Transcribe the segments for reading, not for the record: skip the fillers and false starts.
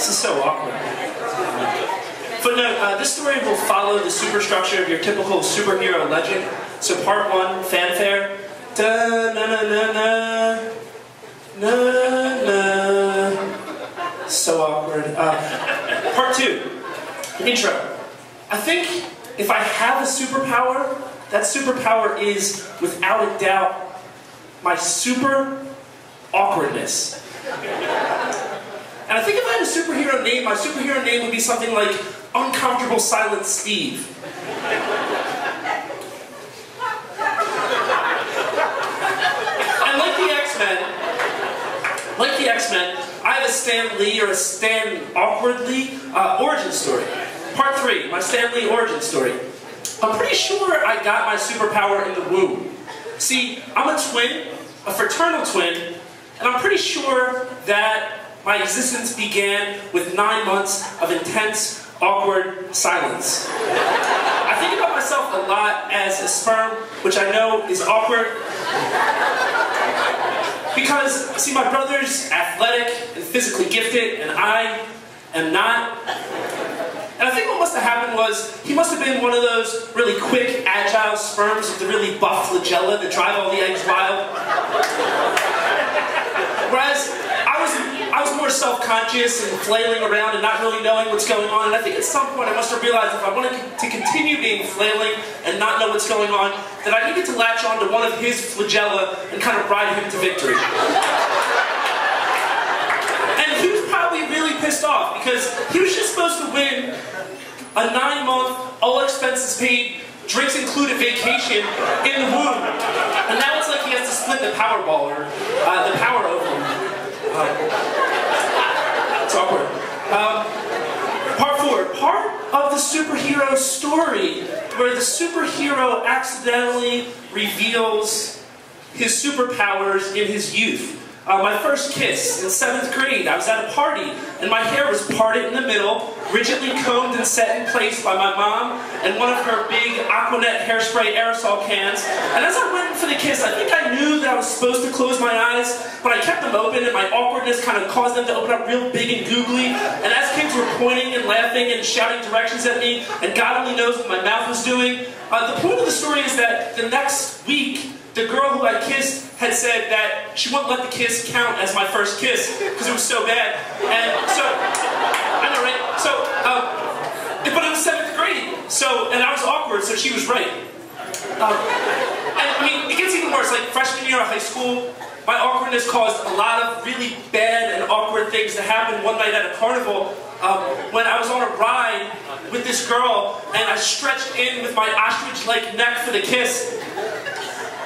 This is so awkward. Footnote, this story will follow the superstructure of your typical superhero legend. So part 1, fanfare. Da na na na na na na. So awkward. Part 2, intro. I think if I have a superpower, that superpower is, without a doubt, my super awkwardness. And I think if I had a superhero name, my superhero name would be something like Uncomfortable Silent Steve. And like the X-Men, I have a Stan Lee or a Stan Awkwardly origin story. Part 3, my Stan Lee origin story. I'm pretty sure I got my superpower in the womb. See, I'm a twin, a fraternal twin, and I'm pretty sure that my existence began with 9 months of intense, awkward silence. I think about myself a lot as a sperm, which I know is awkward. Because, see, my brother's athletic and physically gifted, and I am not. And I think what must have happened was, he must have been one of those really quick, agile sperms with the really buff flagella that drive all the eggs wild. Whereas I was more self-conscious and flailing around and not really knowing what's going on. And I think at some point I must have realized if I wanted to continue being flailing and not know what's going on, that I needed to latch on to one of his flagella and kind of ride him to victory. And he was probably really pissed off because he was just supposed to win a 9-month, all expenses paid, drinks included vacation in the womb. And now it's like he has to split the Powerball or the power over him. It's awkward. Part 4, part of the superhero story where the superhero accidentally reveals his superpowers in his youth. My first kiss in 7th grade, I was at a party and my hair was parted in the middle, rigidly combed and set in place by my mom and one of her big Aquanet hairspray aerosol cans. And as I went for the kiss, I think I knew that I was supposed to close my eyes, but I kept them open and my awkwardness kind of caused them to open up real big and googly. And as kids were pointing and laughing and shouting directions at me, and God only knows what my mouth was doing, the point of the story is that the next week, the girl who I kissed had said that she wouldn't let the kiss count as my first kiss because it was so bad. And so, I know, right? So, but it was 7th grade, and I was awkward, so she was right. And I mean, it gets even worse. Like freshman year of high school, my awkwardness caused a lot of really bad and awkward things to happen one night at a carnival. When I was on a ride with this girl, and I stretched in with my ostrich-like neck for the kiss.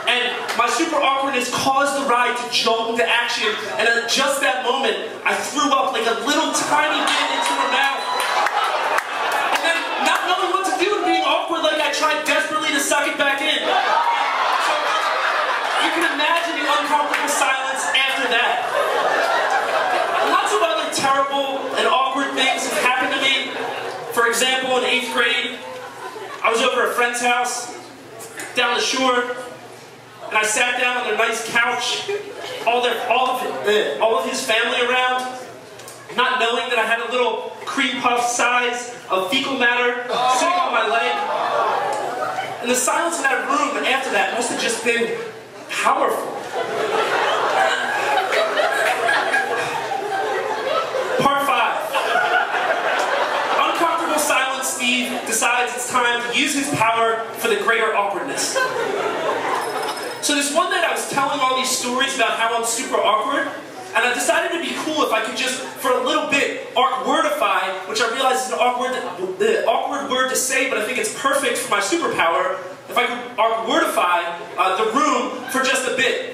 And my super awkwardness caused the ride to jolt into action, and at just that moment, I threw up like a little tiny bit into her mouth. And then, not knowing what to do and being awkward, like I tried desperately to suck it back in. So, you can imagine the uncomfortable silence after that. Lots of other terrible and awkward things have happened to me. For example, in 8th grade, I was over at a friend's house, down the shore, and I sat down on their nice couch, all of his family around, not knowing that I had a little cream puff size of fecal matter sitting on my leg. And the silence in that room after that must have just been powerful. Part 5. Uncomfortable silent Steve decides it's time to use his power for the greater awkwardness. So this one night I was telling all these stories about how I'm super awkward, and I decided it'd be cool if I could just, for a little bit, awkwardify, which I realize is an awkward word to say, but I think it's perfect for my superpower, if I could awkwardify the room for just a bit.